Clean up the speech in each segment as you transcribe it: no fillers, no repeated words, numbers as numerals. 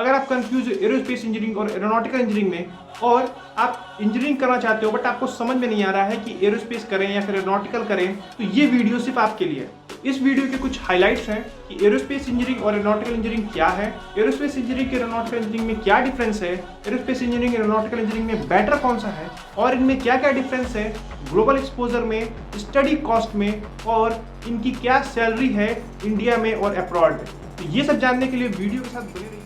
अगर आप कंफ्यूज हो एरोस्पेस इंजीनियरिंग और एरोनॉटिकल इंजीनियरिंग में और आप इंजीनियरिंग करना चाहते हो बट आपको समझ में नहीं आ रहा है कि एरोस्पेस करें या फिर एरोनॉटिकल करें, तो ये वीडियो सिर्फ आपके लिए है। इस वीडियो के कुछ हाइलाइट्स हैं कि एरोस्पेस इंजीनियरिंग और एरोनॉटिकल इंजीनियरिंग क्या है, एरोस्पेस इंजीनियरिंग और एरोनॉटिकल इंजीनियरिंग में क्या डिफरेंस है, एरोस्पेस इंजीनियरिंग और एरोनॉटिकल इंजीनियरिंग में बेटर कौन सा है और इनमें क्या क्या डिफरेंस है, ग्लोबल एक्सपोजर में, स्टडी कॉस्ट में और इनकी क्या सैलरी है इंडिया में और अब्रॉड में। तो ये सब जानने के लिए वीडियो के साथ बने रहिए।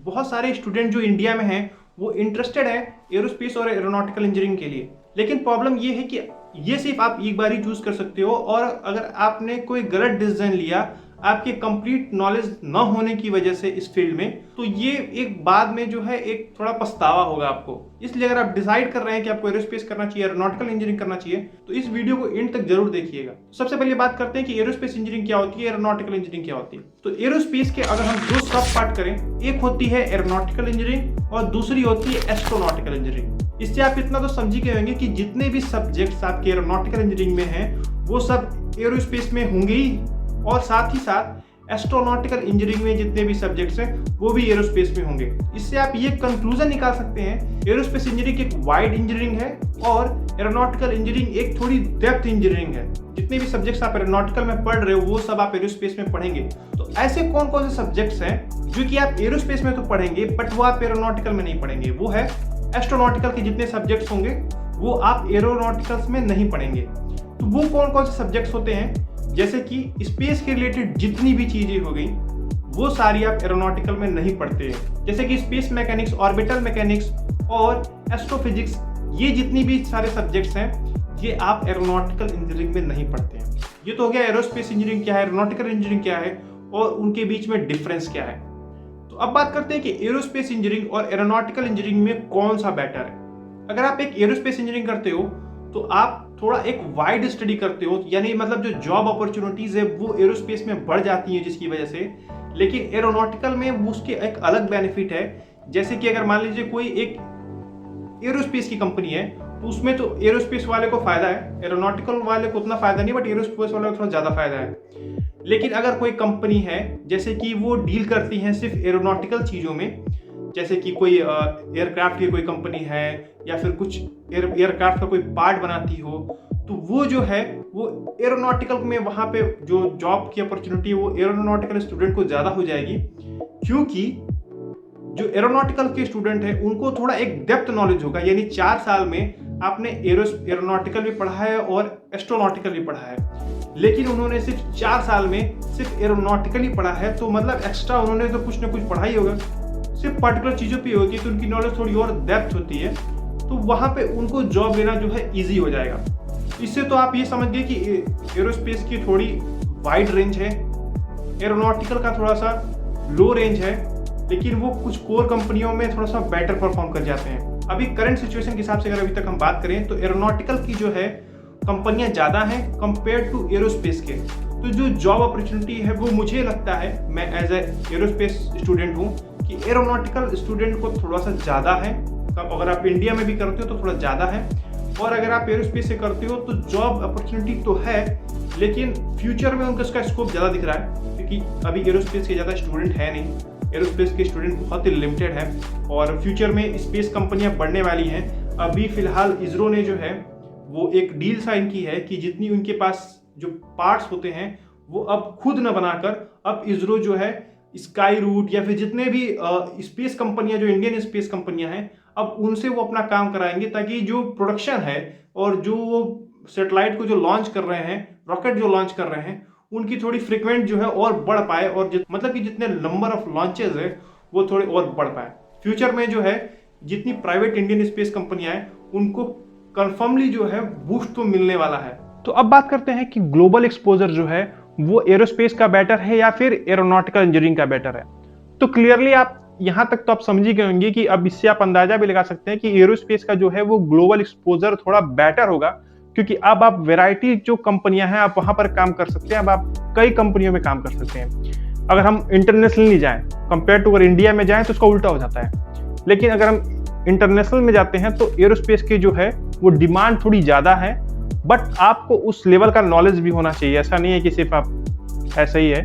बहुत सारे स्टूडेंट जो इंडिया में हैं वो इंटरेस्टेड है एरोस्पेस और एरोनॉटिकल इंजीनियरिंग के लिए, लेकिन प्रॉब्लम ये है कि ये सिर्फ आप एक बार ही चूज कर सकते हो और अगर आपने कोई गलत डिसीजन लिया आपके कंप्लीट नॉलेज न होने की वजह से इस फील्ड में, तो ये एक बाद में जो है एक थोड़ा पछतावा होगा आपको। इसलिए अगर आप डिसाइड कर रहे हैं कि आपको एरोस्पेस करना चाहिए, एरोनॉटिकल इंजीनियरिंग करना चाहिए, तो इस वीडियो को एंड तक जरूर देखिएगा। सबसे पहले बात करते हैं कि एरोस्पेस इंजीनियरिंग क्या होती है, एरोनॉटिकल इंजीनियरिंग क्या होती है। तो एरोस्पेस के अगर हम दो सब पार्ट करें, एक होती है एरोनॉटिकल इंजीनियरिंग और दूसरी होती है एस्ट्रोनॉटिकल इंजीनियरिंग। इससे आप इतना तो समझ ही गए होंगे कि जितने भी सब्जेक्ट्स आपके एरोनॉटिकल इंजीनियरिंग में हैं वो सब एरोस्पेस में होंगे ही, और साथ ही साथ एस्ट्रोनॉटिकल इंजीनियरिंग में जितने भी सब्जेक्ट्स हैं वो भी एरोस्पेस में होंगे। इससे आप ये कंक्लूजन निकाल सकते हैं एरोस्पेस इंजीनियरिंग एक वाइड इंजीनियरिंग है और एरोनॉटिकल इंजीनियरिंग एक थोड़ी डेप्थ इंजीनियरिंग है। जितने भी सब्जेक्ट्स आप एरोनॉटिकल में पढ़ रहे हो वो सब आप एरोस्पेस में पढ़ेंगे। तो ऐसे कौन कौन से सब्जेक्ट्स हैं जो कि आप एरोस्पेस में तो पढ़ेंगे बट वो आप एरोनॉटिकल में नहीं पढ़ेंगे? वो है एस्ट्रोनॉटिकल के जितने सब्जेक्ट्स होंगे वो आप एरोनॉटिकल्स में नहीं पढ़ेंगे। तो वो कौन कौन से सब्जेक्ट्स होते हैं? जैसे कि स्पेस के रिलेटेड जितनी भी चीजें हो गई वो सारी आप एरोनॉटिकल में नहीं पढ़ते हैं। जैसे कि स्पेस मैकेनिक्स, ऑर्बिटल मैकेनिक्स और एस्ट्रोफिजिक्स, ये जितनी भी सारे सब्जेक्ट्स हैं ये आप एरोनॉटिकल इंजीनियरिंग में नहीं पढ़ते हैं। ये तो हो गया एरोस्पेस इंजीनियरिंग क्या है, एरोनॉटिकल इंजीनियरिंग क्या है और उनके बीच में डिफरेंस क्या है। तो अब बात करते हैं कि एरोस्पेस इंजीनियरिंग और एरोनॉटिकल इंजीनियरिंग में कौन सा बेटर है। अगर आप एक एरोस्पेस इंजीनियरिंग करते हो तो आप थोड़ा एक वाइड स्टडी करते हो, यानी मतलब जो जॉब अपॉर्चुनिटीज है वो एरोस्पेस में बढ़ जाती है जिसकी वजह से। लेकिन एरोनॉटिकल में उसके एक अलग बेनिफिट है। जैसे कि अगर मान लीजिए कोई एक एरोस्पेस की कंपनी है तो उसमें तो एरोस्पेस वाले को फायदा है, एरोनॉटिकल वाले को उतना फायदा नहीं, बट एरोस्पेस वाले को थोड़ा ज्यादा फायदा है। लेकिन अगर कोई कंपनी है जैसे कि वो डील करती है सिर्फ एरोनॉटिकल चीजों में, जैसे कि कोई एयरक्राफ्ट की कोई कंपनी है या फिर कुछ एयरक्राफ्ट का कोई पार्ट बनाती हो, तो वो जो है वो एरोनॉटिकल में वहाँ पे जो जॉब की अपॉर्चुनिटी है वो एरोनॉटिकल स्टूडेंट को ज़्यादा हो जाएगी, क्योंकि जो एरोनॉटिकल के स्टूडेंट है उनको थोड़ा एक डेप्थ नॉलेज होगा। यानी 4 साल में आपने एरोनॉटिकल भी पढ़ा है और एस्ट्रोनॉटिकल भी पढ़ा है, लेकिन उन्होंने सिर्फ 4 साल में सिर्फ एरोनॉटिकल ही पढ़ा है, तो मतलब एक्स्ट्रा उन्होंने तो कुछ ना कुछ पढ़ा ही होगा, सिर्फ पर्टिकुलर चीज़ों पे होती है, तो उनकी नॉलेज थोड़ी और डेप्थ होती है, तो वहाँ पे उनको जॉब लेना जो है इजी हो जाएगा। इससे तो आप ये समझ गए कि एरोस्पेस की थोड़ी वाइड रेंज है, एरोनॉटिकल का थोड़ा सा लो रेंज है, लेकिन वो कुछ कोर कंपनियों में थोड़ा सा बेटर परफॉर्म कर जाते हैं। अभी करंट सिचुएशन के हिसाब से अगर अभी तक हम बात करें तो एरोनॉटिकल की जो है कंपनियां ज़्यादा हैं कंपेयर टू एरोस्पेस के। तो जो जॉब अपॉर्चुनिटी है वो मुझे लगता है, मैं एज ए एरोस्पेस स्टूडेंट हूँ, कि एरोनॉटिकल स्टूडेंट को थोड़ा सा ज़्यादा है। अगर आप इंडिया में भी करते हो तो थोड़ा ज़्यादा है, और अगर आप एरोस्पेस से करते हो तो जॉब अपॉर्चुनिटी तो है, लेकिन फ्यूचर में उनका इसका स्कोप ज़्यादा दिख रहा है, क्योंकि अभी एरोस्पेस के ज़्यादा स्टूडेंट है नहीं, एरोस्पेस के स्टूडेंट बहुत ही लिमिटेड है, और फ्यूचर में स्पेस कंपनियां बढ़ने वाली हैं। अभी फिलहाल इसरो ने जो है वो एक डील साइन की है कि जितनी उनके पास जो पार्ट्स होते हैं वो अब खुद न बनाकर अब इसरो जो है स्काई रूट या फिर जितने भी स्पेस कंपनियां जो इंडियन स्पेस कंपनियां हैं अब उनसे वो अपना काम कराएंगे, ताकि जो प्रोडक्शन है और जो वो सैटेलाइट को जो लॉन्च कर रहे हैं, रॉकेट जो लॉन्च कर रहे हैं, उनकी थोड़ी फ्रीक्वेंट जो है और बढ़ पाए, और मतलब कि जितने नंबर ऑफ लॉन्चेस है वो थोड़े और बढ़ पाए। फ्यूचर में जो है जितनी प्राइवेट इंडियन स्पेस कंपनियां हैं उनको कंफर्मली जो है बूस्ट तो मिलने वाला है। तो अब बात करते हैं कि ग्लोबल एक्सपोजर जो है वो एरोस्पेस का बेटर है या फिर एरोनॉटिकल इंजीनियरिंग का बेटर है। तो क्लियरली आप यहां तक तो आप समझ ही गए होंगे कि अब इससे आप अंदाजा भी लगा सकते हैं कि एरोस्पेस का जो है वो ग्लोबल एक्सपोजर थोड़ा बेटर होगा, क्योंकि अब आप वैरायटी जो कंपनियां हैं आप वहां पर काम कर सकते हैं, अब आप कई कंपनियों में काम कर सकते हैं। अगर हम इंटरनेशनली जाएं, कंपेयर टू अगर इंडिया में जाएं तो उसका उल्टा हो जाता है। लेकिन अगर हम इंटरनेशनल में जाते हैं तो एरोस्पेस की जो है वो डिमांड थोड़ी ज़्यादा है, बट आपको उस लेवल का नॉलेज भी होना चाहिए। ऐसा नहीं है कि सिर्फ आप ऐसा ही है,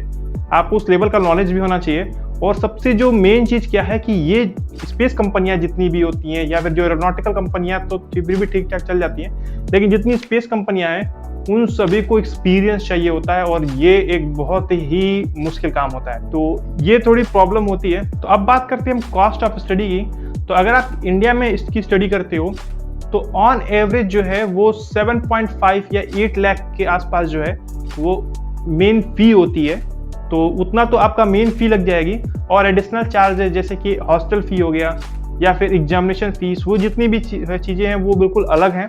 आपको उस लेवल का नॉलेज भी होना चाहिए। और सबसे जो मेन चीज़ क्या है कि ये स्पेस कंपनियां जितनी भी होती हैं या फिर जो एरोनॉटिकल कंपनियां तो फिर भी ठीक ठाक चल जाती हैं, लेकिन जितनी स्पेस कंपनियां हैं उन सभी को एक्सपीरियंस चाहिए होता है और ये एक बहुत ही मुश्किल काम होता है, तो ये थोड़ी प्रॉब्लम होती है। तो अब बात करते हैं हम कॉस्ट ऑफ स्टडी की। तो अगर आप इंडिया में इसकी स्टडी करते हो तो ऑन एवरेज जो है वो 7.5 या 8 लाख के आसपास जो है वो मेन फी होती है। तो उतना तो आपका मेन फी लग जाएगी, और एडिशनल चार्जेस जैसे कि हॉस्टल फी हो गया या फिर एग्जामिनेशन फीस, वो जितनी भी चीज़ें हैं वो बिल्कुल अलग हैं।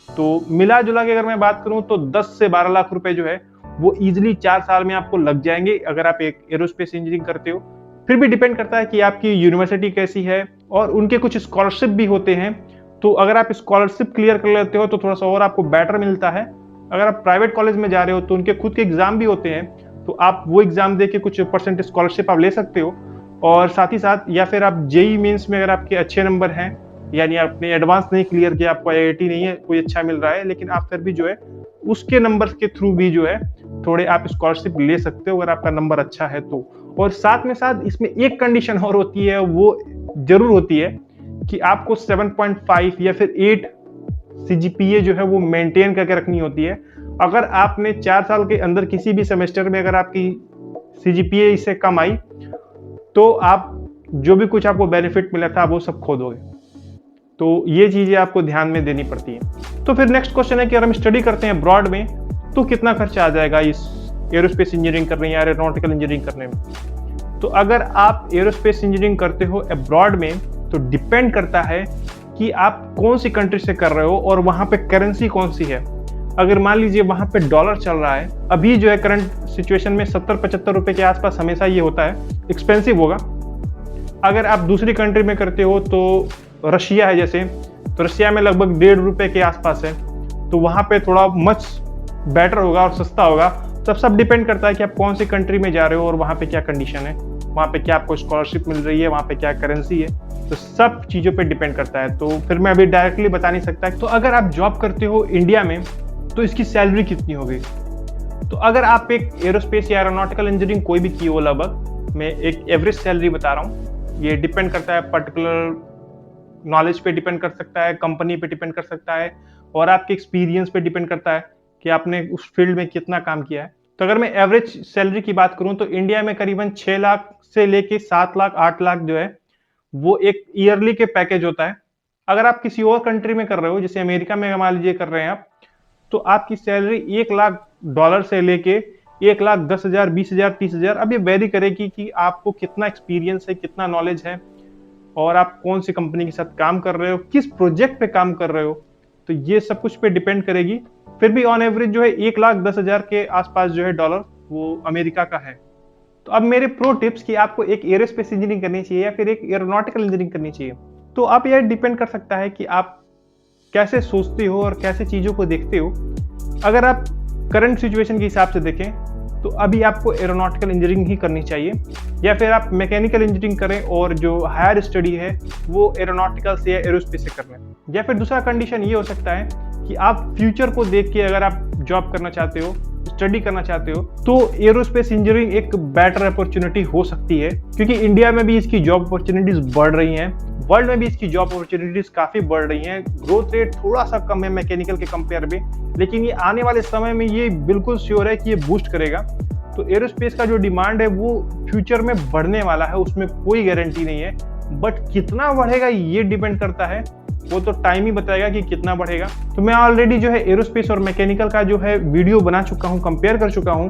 तो मिला जुला के अगर मैं बात करूं तो 10 से 12 लाख रुपए जो है वो इजीली 4 साल में आपको लग जाएंगे अगर आप एक एरोस्पेस इंजीनियरिंग करते हो। फिर भी डिपेंड करता है कि आपकी यूनिवर्सिटी कैसी है, और उनके कुछ स्कॉलरशिप भी होते हैं। तो अगर आप स्कॉलरशिप क्लियर कर लेते हो तो थोड़ा सा और आपको बेटर मिलता है। अगर आप प्राइवेट कॉलेज में जा रहे हो तो उनके खुद के एग्जाम भी होते हैं, तो आप वो एग्जाम दे के कुछ परसेंट स्कॉलरशिप आप ले सकते हो। और साथ ही साथ या फिर आप जेई मेंस में अगर आपके अच्छे नंबर हैं, यानी आपने एडवांस नहीं क्लियर किया, आपको आईआईटी नहीं है कोई अच्छा मिल रहा है, लेकिन आप फिर भी जो है उसके नंबर के थ्रू भी जो है थोड़े आप स्कॉलरशिप ले सकते हो अगर आपका नंबर अच्छा है तो। और साथ में साथ इसमें एक कंडीशन और होती है, वो जरूर होती है कि आपको 7.5 या फिर 8 सीजीपीए जो है वो मेंटेन करके रखनी होती है। अगर आपने 4 साल के अंदर किसी भी सेमेस्टर में अगर आपकी सीजीपीए इससे कम आई तो आप जो भी कुछ आपको बेनिफिट मिला था वो सब खो दोगे। तो ये चीजें आपको ध्यान में देनी पड़ती है। तो फिर नेक्स्ट क्वेश्चन है कि अगर हम स्टडी करते हैं अब्रॉड में तो कितना खर्चा आ जाएगा इस एरोस्पेस इंजीनियरिंग करने या एरोनॉटिकल इंजीनियरिंग करने में। तो अगर आप एरोस्पेस इंजीनियरिंग करते हो अब्रॉड में तो डिपेंड करता है कि आप कौन सी कंट्री से कर रहे हो और वहां पे करेंसी कौन सी है। अगर मान लीजिए वहां पे डॉलर चल रहा है, अभी जो है करंट सिचुएशन में 70-75 रुपए के आसपास हमेशा ये होता है, एक्सपेंसिव होगा। अगर आप दूसरी कंट्री में करते हो तो रशिया है जैसे, तो रशिया में लगभग 1.5 रुपए के आसपास है, तो वहां पे थोड़ा मच बेटर होगा और सस्ता होगा। तो सब डिपेंड करता है कि आप कौन सी कंट्री में जा रहे हो और वहां पे क्या कंडीशन है, वहां पे क्या आपको स्कॉलरशिप मिल रही है, वहां पे क्या करेंसी है, तो सब चीजों पे डिपेंड करता है। तो फिर मैं अभी डायरेक्टली बता नहीं सकता। तो अगर आप जॉब करते हो इंडिया में तो इसकी सैलरी कितनी होगी। तो अगर आप एक एरोस्पेस या एरोनॉटिकल इंजीनियरिंग कोई भी किए हो, लगभग मैं एक एवरेज सैलरी बता रहा हूँ, ये डिपेंड करता है पर्टिकुलर नॉलेज पे डिपेंड कर सकता है, कंपनी पे डिपेंड कर सकता है, और आपके एक्सपीरियंस पे डिपेंड करता है कि आपने उस फील्ड में कितना काम किया है। तो अगर मैं एवरेज सैलरी की बात करूं तो इंडिया में करीबन 6 लाख से लेके 7 लाख 8 लाख जो है वो एक ईयरली के पैकेज होता है। अगर आप किसी और कंट्री में कर रहे हो, जैसे अमेरिका में मान लीजिए कर रहे हैं आप, तो आपकी सैलरी 1 लाख डॉलर से लेके 1,10,000 20,000 30,000, अब ये वेरी करेगी कि आपको कितना एक्सपीरियंस है, कितना नॉलेज है, और आप कौन सी कंपनी के साथ काम कर रहे हो, किस प्रोजेक्ट पे काम कर रहे हो, तो ये सब कुछ पे डिपेंड करेगी। फिर भी ऑन एवरेज जो है 1,10,000 के आसपास जो है डॉलर वो अमेरिका का है। तो अब मेरे प्रो टिप्स कि आपको एक एरोस्पेस इंजीनियरिंग करनी चाहिए या फिर एक एरोनॉटिकल इंजीनियरिंग करनी चाहिए, तो आप यह डिपेंड कर सकता है कि आप कैसे सोचते हो और कैसे चीज़ों को देखते हो। अगर आप करंट सिचुएशन के हिसाब से देखें तो अभी आपको एरोनॉटिकल इंजीनियरिंग ही करनी चाहिए, या फिर आप मैकेनिकल इंजीनियरिंग करें और जो हायर स्टडी है वो एरोनॉटिकल से या एरोस्पेस से कर लें। या फिर दूसरा कंडीशन ये हो सकता है कि आप फ्यूचर को देख के अगर आप जॉब करना चाहते हो, स्टडी करना चाहते हो, तो एरोस्पेस इंजीनियरिंग एक बेटर अपॉर्चुनिटी हो सकती है, क्योंकि इंडिया में भी इसकी जॉब अपॉर्चुनिटीज बढ़ रही हैं, वर्ल्ड में भी इसकी जॉब अपॉर्चुनिटीज काफी बढ़ रही हैं। ग्रोथ रेट थोड़ा सा कम है मैकेनिकल के कंपेयर में, लेकिन ये आने वाले समय में ये बिल्कुल श्योर है कि ये बूस्ट करेगा। तो एरोस्पेस का जो डिमांड है वो फ्यूचर में बढ़ने वाला है, उसमें कोई गारंटी नहीं है, बट कितना बढ़ेगा ये डिपेंड करता है, वो तो टाइम ही बताएगा कि कितना बढ़ेगा। तो मैं ऑलरेडी जो है एरोस्पेस और मैकेनिकल का जो है वीडियो बना चुका हूँ, कंपेयर कर चुका हूँ,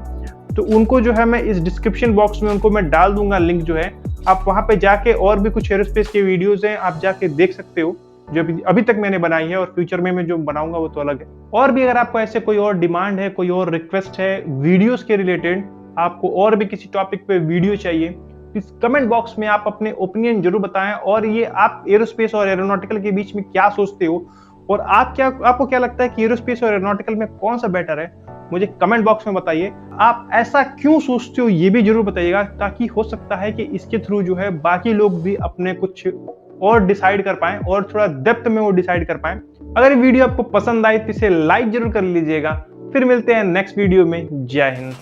तो उनको जो है मैं इस डिस्क्रिप्शन बॉक्स में उनको मैं डाल दूंगा लिंक जो है, आप वहां पे जाके और भी कुछ एरोस्पेस के वीडियोस हैं आप जाके देख सकते हो, जो अभी तक मैंने बनाई है, और फ्यूचर में मैं जो बनाऊंगा वो तो अलग है। और भी अगर आपको ऐसे कोई और डिमांड है, कोई और रिक्वेस्ट है वीडियोस के रिलेटेड, आपको और भी किसी टॉपिक पे वीडियो चाहिए, इस कमेंट बॉक्स में आप अपने ओपिनियन जरूर बताएं, और ये आप एरोस्पेस और एरोनॉटिकल के बीच में क्या सोचते हो, और आपको क्या लगता है कि एरोस्पेस और एरोनॉटिकल में कौन सा बेटर है, मुझे कमेंट बॉक्स में बताइए। आप ऐसा क्यों सोचते हो ये भी जरूर बताइएगा, ताकि हो सकता है कि इसके थ्रू जो है बाकी लोग भी अपने कुछ और डिसाइड कर पाएं और थोड़ा डेप्थ में वो डिसाइड कर पाएं। अगर ये वीडियो आपको पसंद आई तो इसे लाइक जरूर कर लीजिएगा। फिर मिलते हैं नेक्स्ट वीडियो में। जय हिंद।